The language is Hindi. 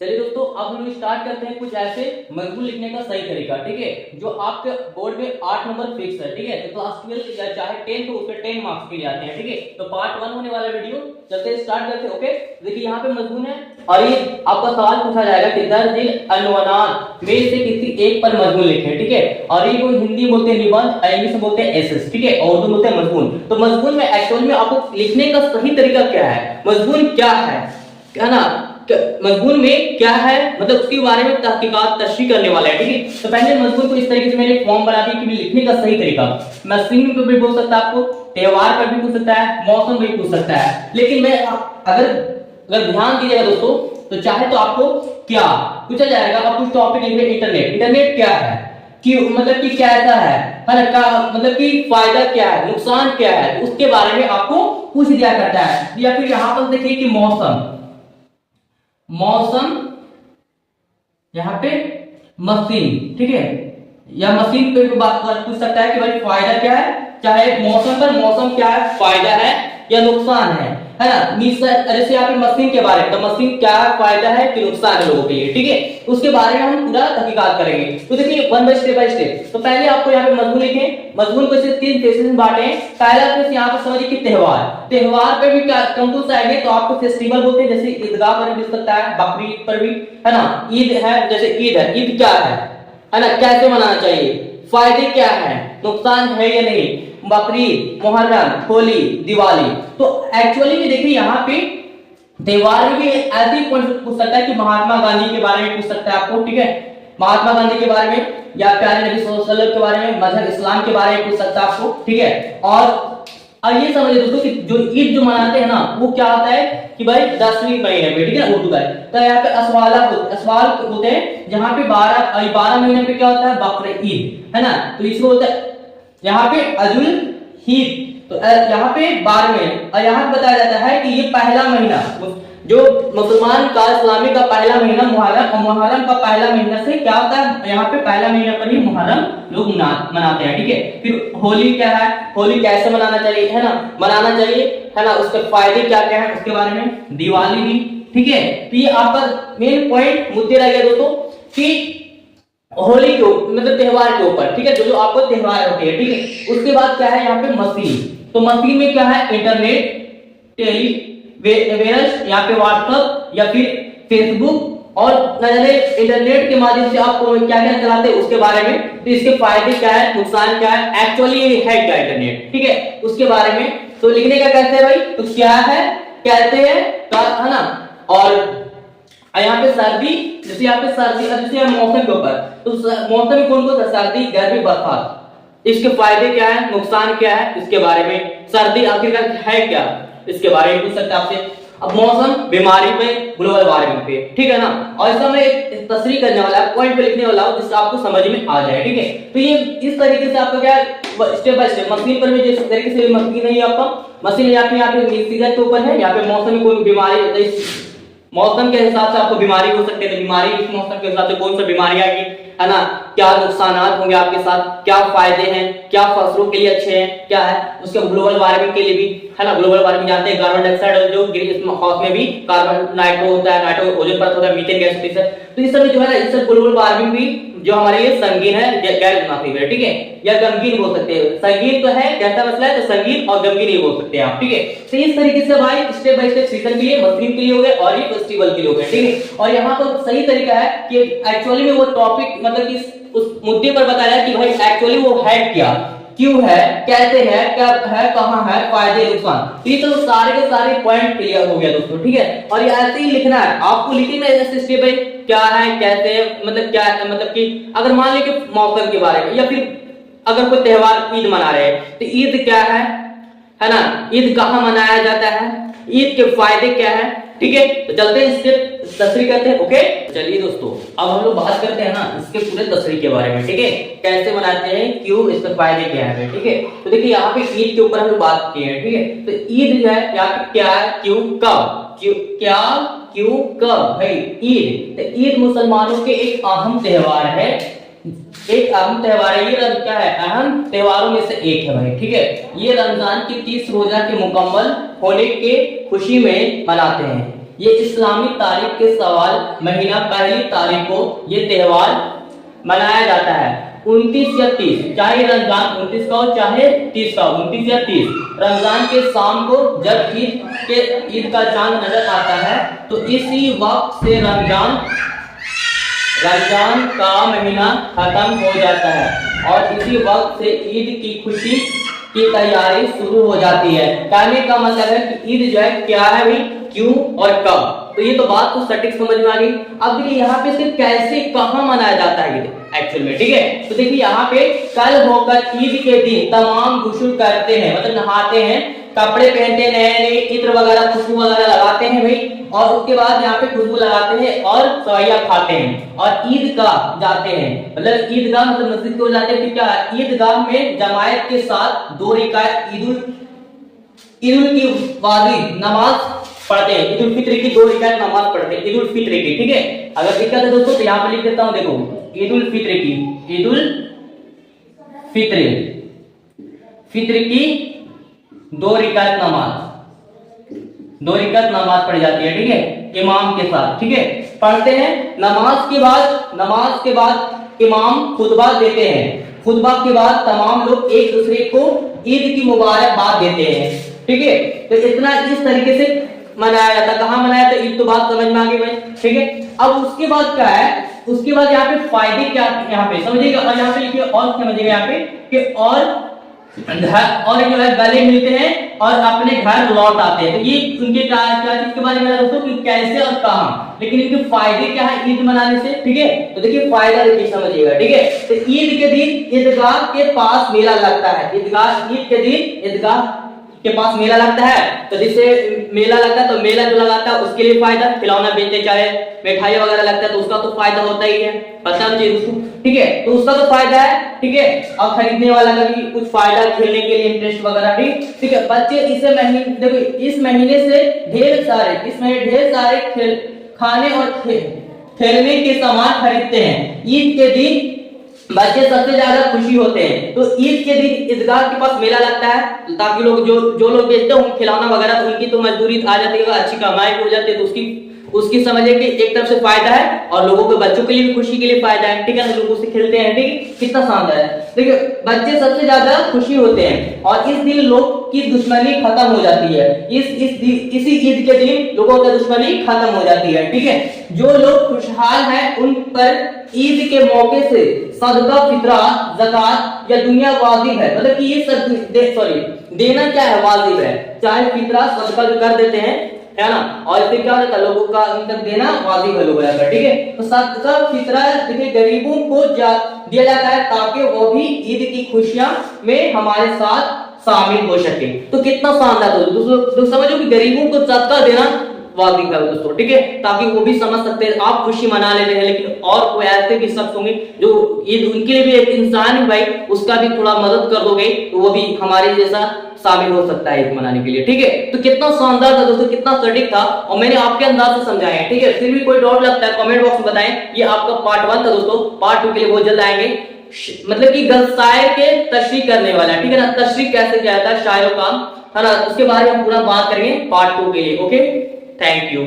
चलिए दोस्तों, अब हम लोग स्टार्ट करते हैं कुछ ऐसे मजमून लिखने का सही तरीका। ठीक है, जो आपके बोर्ड में 8 नंबर फिक्स है। ठीक है, तो क्लास 12 या चाहे 10 तो उसके 10 मार्क्स के लिए आते हैं। ठीक है, तो पार्ट 1 होने वाला वीडियो चलते स्टार्ट करते हैं। ओके, देखिए यहाँ पे मजमून है और ये आपका सवाल पूछा जाएगा कि दर्जिल अनवनान में से किसी एक पर मजमून लिखें। ठीक है, और ये को हिंदी बोलते हैं निबंध, इंग्लिश में बोलते हैं एसेस। ठीक है, और उर्दू बोलते हैं मजमून। तो मजमून में एक्चुअल में आपको लिखने का सही तरीका क्या है, मजमून क्या है ना, मजमून में क्या है, मतलब उसके बारे में तहकीकात तशरीह करने वाला है। ठीक है, तो पहले मजमून को इस तरीके से मैंने फॉर्म बना दी कि लिखने का सही तरीका। मसीन पे भी बोल सकता है, आपको त्योहार पर भी पूछ सकता है, मौसम भी पूछ सकता है। लेकिन मैं अगर ध्यान दीजिएगा दोस्तों, तो चाहे तो आपको क्या पूछा जाएगा, आप कुछ टॉपिक लिखे इंटरनेट। इंटरनेट क्या है, कि मतलब कि कैसा है ना, का मतलब कि फायदा क्या है, नुकसान क्या है, उसके बारे में आपको पूछ दिया करता है। या फिर यहाँ पर देखिए कि मौसम यहाँ पे मशीन। ठीक है, या मशीन पे भी बात पूछ सकता है कि भाई फायदा क्या है, चाहे मौसम पर मौसम क्या है, फायदा है या नुकसान है ना। जैसे यहाँ पे मशीन के बारे में, तो मशीन क्या फायदा है कि नुकसान है लोगों के लिए। ठीक है, उसके बारे में हम पूरा तहकीकात करेंगे। तो देखिए वन बाय स्टेप। तो पहले आपको यहाँ पे मजमून लिखें। मजमून को इसे 3 फेसेस में बांटे। पहला फेस यहाँ पे समझिए कि त्योहार पे भी क्या कौन सा आएंगे, तो आपको फेस्टिवल बोलते हैं, जैसे ईदगाह पर भी मिल सकता है, बकरीद पर भी है ना। ईद है, जैसे ईद है, ईद क्या है ना, कैसे मनाना चाहिए, फायदे क्या है, नुकसान है या नहीं, बकरीद, मुहर्रम, होली, दिवाली। तो एक्चुअली में देखिए यहाँ पे त्योहार में भी ऐसे पॉइंट पूछ सकता है कि महात्मा गांधी के बारे में पूछ सकता है आपको। ठीक है, महात्मा गांधी के बारे में, या प्यारे नबी सल्लल्लाहु अलैहि वसल्लम के बारे में, मजहब इस्लाम के बारे में पूछ सकता है आपको। ठीक है, और ये समझिए दोस्तों कि जो ईद जो मनाते हैं ना, वो क्या होता है कि भाई 10वीं महीने में। ठीक है, उर्दू का है, तो यहाँ पे असवाल होते हैं, जहाँ पे 12 महीने पे क्या होता है, बकरे ईद है ना, तो इसको बोलते हैं यहाँ पे अजुल हीद। तो यहाँ पे 12 महीने, और यहाँ बताया जाता है कि ये पहला महीना जो मुसलमान का इस्लामी का पहला महीना मुहर्रम, और मुहर्रम का पहला महीना से क्या होता है, यहाँ पे पहला महीना पर ही मुहर्रम लोग मनाते हैं। ठीक है, फिर होली क्या है, होली कैसे मनाना चाहिए है ना, मनाना चाहिए है ना, उसके फायदे क्या क्या है उसके बारे में, दिवाली भी। ठीक है, तो ये आपका मेन पॉइंट मुद्दे रह गया दोस्तों कि होली के मतलब त्योहार के ऊपर। ठीक है, जो आपको त्योहार होते हैं। ठीक है, उसके बाद क्या है यहाँ पे मशीन। तो मशीन में क्या है, इंटरनेट, टेलीवेयर्स, यहाँ पे व्हाट्सएप या फिर फेसबुक, और न जाने इंटरनेट के माध्यम से आप क्या क्या चलाते हैं उसके बारे में। तो इसके फायदे क्या है, नुकसान क्या है, एक्चुअली है क्या इंटरनेट। ठीक है, उसके बारे में तो लिखने का कैसे है भाई, तो क्या है, कैसे है ना। और यहाँ पे सर्दी, जैसे यहाँ पे सर्दी, जैसे मौसम के ऊपर, तो मौसम में कौन कौन सा, सर्दी, गर्मी, बरसात, इसके फायदे क्या है, नुकसान क्या है, इसके बारे में। सर्दी आखिरकार है क्या, इसके बारे में पूछ सकते हैं आपसे। अब मौसम, बीमारी पे, ग्लोबल वार्मिंग पे। ठीक है ना, और इसका मैं एक तस्रीह करने वाला है, पॉइंट पे लिखने वाला हूं, जिससे आपको समझ में आ जाए। ठीक है, तो ये इस तरीके से आपका क्या स्टेप बाय स्टेप, मशीन पर भी जिस तरीके से मशीन है, आपका मशीन यहाँ पे सीजन के ऊपर है, यहाँ पे मौसम में कोई बीमारी, मौसम के हिसाब से आपको बीमारी हो सकती है, तो बीमारी इस मौसम के हिसाब से कौन सा बीमारी आएगी है ना, क्या नुकसानात होंगे आपके साथ, क्या फायदे हैं, क्या फसलों के लिए अच्छे हैं, क्या है उसके ग्लोबल वार्मिंग के लिए भी है ना। ग्लोबल वार्मिंग जानते हैं, कार्बन डाइऑक्साइड जो ग्रीन हाउस में भी कार्बन नाइट्रो होता है, नाइट्रो ओजोन परत होता है, मीथेन गैस होती है। तो इस सब जो है ना, इस सब ग्लोबल वार्मिंग भी जो हमारे लिए संगीन है, गैर मुनाफिक है। ठीक है, या गमगीन बोल सकते हैं, संगीन तो है कैसा मसला है, तो संगीन और गमगीन ये बोल सकते हैं आप। ठीक है, तो इस तरीके से भाई स्टेप बाय स्टेप सीजन के लिए, मशीन के लिए हो गए, और ये फेस्टिवल के लिए हो गए। ठीक है, और यहाँ पर सही तरीका है कि एक्चुअली में वो टॉपिक मतलब कि उस मुद्दे पर बताया कि भाई एक्चुअली वो है क्या, क्यों है, कैसे है, कब है, कहां है, फायदे नुकसान। ये तो सारे के सारे पॉइंट क्लियर हो गया दोस्तों। ठीक है, और ये ऐसे ही लिखना है आपको, लिखने में ऐसे स्टेप है, क्या है, कैसे है, मतलब क्या है, मतलब कि अगर मान लीजिए कि मौसम के बारे में, या फिर अगर कोई त्योहार ईद मना रहे हैं, तो ईद क्या है ना, ईद कहाँ मनाया जाता है, ईद के फायदे क्या है। ठीक है, तो चलते हैं इसके तस्रीह करते हैं। ओके, चलिए दोस्तों, अब हम लोग बात करते हैं ना इसके पूरे तस्रीह के बारे में। ठीक है, कैसे मनाते हैं, क्यों, इसके फायदे क्या है। ठीक है, तो देखिए यहाँ पे ईद के ऊपर हम लोग बात किए हैं। ठीक है, तो ईद जो है यहाँ पे क्या है, क्यों, कब, क्यों, क्या, क्यों, कब भाई ईद। तो ईद मुसलमानों के एक अहम त्योहार है, एक अहम त्योहार है। ये क्या है, अहम त्योहारों में से एक है भाई। ठीक है, ये रमजान की 30 रोजा के मुकम्मल होने के खुशी में मनाते हैं। ये इस्लामी तारीख के सवाल महीना पहली तारीख को ये त्योहार मनाया जाता है। 29 या 30, चाहे रमजान 29 का हो चाहे 30 का हो, 29 या 30 रमजान के शाम को जब ईद का चांद नजर आता है तो इसी वक्त से रमजान का महीना खत्म हो जाता है और इसी वक्त से ईद की खुशी की तैयारी शुरू हो जाती है। कहने का मतलब है कि ईद जो है क्या है भाई, क्यों और कब। तो ये तो बात तो सटीक समझ में आ गई। अब देखिए यहाँ पे सिर्फ कैसे कहाँ मनाया जाता है एक्चुअल में, ठीक है। तो देखिए यहाँ पे कल होकर ईद के दिन तमाम गुस्ल करते हैं, मतलब नहाते हैं, कपड़े पहनते हैं, नए नए इत्र वगैरह खुशबू वगैरह लगाते हैं भाई, और उसके बाद यहाँ पे खुशबू लगाते हैं और सवैया खाते हैं और ईदगाह जाते हैं। मतलब ईदगाह मतलब मस्जिद को जाते हैं, क्या ईदगाह में जमायत के साथ 2 रकात ईदुल की वाजिब नमाज पढ़ते हैं। ईद उल फित्र की 2 रकात नमाज पढ़ते हैं, ईद उल फित्र की, ठीक है। अगर दिक्कत है दोस्तों तो यहाँ पे लिख देता हूँ, देखो ईद उल फित्र की 2 रकात नमाज पढ़ी जाती है, ठीक है, इमाम के साथ, ठीक है, पढ़ते हैं। नमाज के बाद इमाम खुतबा देते हैं। खुतबा के बाद तमाम लोग एक दूसरे को ईद की मुबारकबाद देते हैं, ठीक है। तो इतना इस तरीके से मनाया जाता। कहाँ मनाया था ईद, तो बात समझ में आ गई भाई, ठीक है। अब उसके बाद क्या है, उसके बाद यहाँ पे फायदे क्या यहाँ पे समझिएगा, और यहाँ पे लिखिए और समझिएगा यहाँ पे कि और जो है गले मिलते हैं और अपने घर लौट आते हैं। तो ये उनके क्या चीज के बारे में दोस्तों कि कैसे और कहां, लेकिन इनके फायदे क्या है ईद मनाने से, ठीक है। तो देखिए फायदा देखिए समझिएगा, ठीक है। तो ईद के दिन ईदगाह के पास मेला लगता है। ईद के दिन ईदगाह के पास मेला लगता है, तो जिससे मेला लगता है तो मेला जो लगाता है उसके लिए फायदा, खिलौना बेचते चाहे मिठाई वगैरह लगता है तो उसका तो फायदा होता ही है, पता चाहिए उसको, ठीक है। तो उसका तो फायदा है, ठीक है। और खरीदने वाला का भी कुछ फायदा, खेलने के लिए इंटरेस्ट वगैरह भी, ठीक है। बच्चे इसे महीने देखो इस महीने से ढेर सारे खाने और खेलने के सामान खरीदते हैं। ईद के दिन बच्चे सबसे ज्यादा खुशी होते हैं। तो ईद के दिन ईदगाह के पास मेला लगता है ताकि लोग जो लोग बेचते हैं खिलौना वगैरह, तो उनकी तो मजदूरी आ जाती है, अच्छी कमाई हो जाती है, तो उसकी समझिए कि एक तरफ से फायदा है और लोगों के बच्चों के लिए भी खुशी के लिए फायदा है, ठीक है ना। लोग उससे खेलते हैं, ठीक, कितना शानदार है। देखिए बच्चे सबसे ज्यादा खुशी होते हैं और इस दिन लोग की दुश्मनी खत्म हो जाती है। इसी ईद के दिन लोगों की दुश्मनी खत्म हो जाती है, ठीक है। जो लोग खुशहाल हैं उन पर ईद के मौके से सदका, फितरा, ज़कात या दुनिया वाजिब है। मतलब कि ये सब देना क्या है, वाजिब है। चाहे फितरा सदका जो कर देते हैं, है ना, और इससे क्या होता है लोगों का इनकम देना वाजिब है लोगों का, ठीक है। तो सदका फितरा देखिए गरीबों को दिया जाता है ताकि वो भी ईद की खुशियां में हमारे साथ शामिल हो सके। तो कितना शानदार दोस्तों, समझो कि गरीबों को सदका देना वाजिब है दोस्तों, ठीक है, ताकि वो भी समझ सकते हैं आप खुशी मना ले रहे हैं, लेकिन और कोई ऐसे भी शख्स होंगे जो ईद उनके लिए भी एक इंसान है भाई, उसका भी थोड़ा मदद कर दोगे तो वो भी हमारे जैसा शामिल हो सकता है ईद मनाने के लिए, ठीक है। तो कितना शानदार था दोस्तों, कितना सटीक था और मैंने आपके अंदाज से समझाया है, ठीक है। फिर भी कोई डाउट लगता है कमेंट बॉक्स में बताएं। ये आपका पार्ट 1 था दोस्तों, पार्ट 2 के लिए बहुत जल्द आएंगे। मतलब कि शायर के तशरीह करने वाला, ठीक है ना, तशरीह कैसे किया जाता है शायरों का, है ना, उसके बारे में हम पूरा बात करेंगे पार्ट 2 के लिए। Okay, thank you.